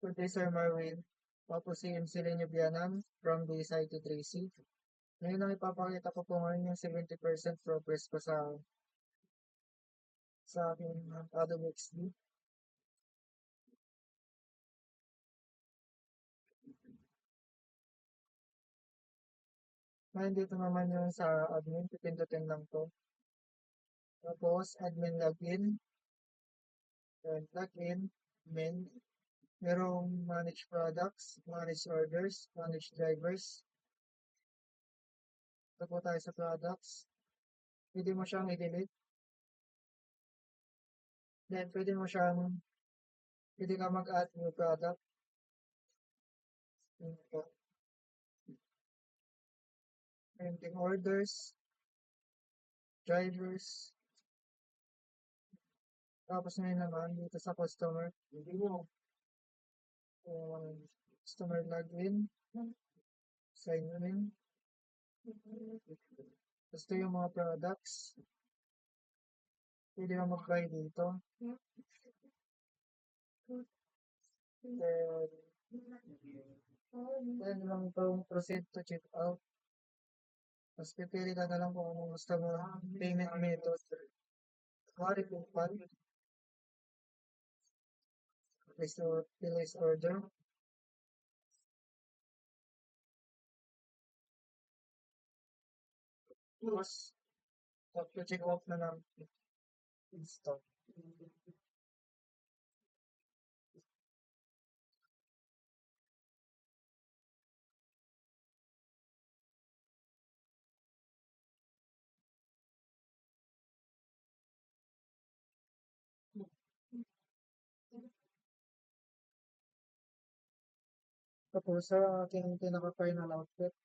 Producer Marwin, tapos si Emcelenio Bianan from BSI to Tracy. Ngayon ang ipapakita ko po ngayon yung 70% progress ko sa aking Adobe XD. Ngayon dito naman yung sa admin, pipindutin lang to. Tapos admin login, then login, admin, merong manage products, manage orders, manage drivers. Ito po tayo sa products. Pwede mo siyang i-delete. Then pwede ka mag-add new product. Yun po. Printing orders, drivers. Tapos ngayon naman dito sa customer, customer login, sign in. Gusto yung mga products. Pwede ka mag-buy dito. Then lang itong proceed to check out. Tapos pipili ka na lang kung anong gusto mo payment method. Kuwari PayPal. Place order. Tapos, check out na lang. Install. Tapos sa aking pinaka-final output,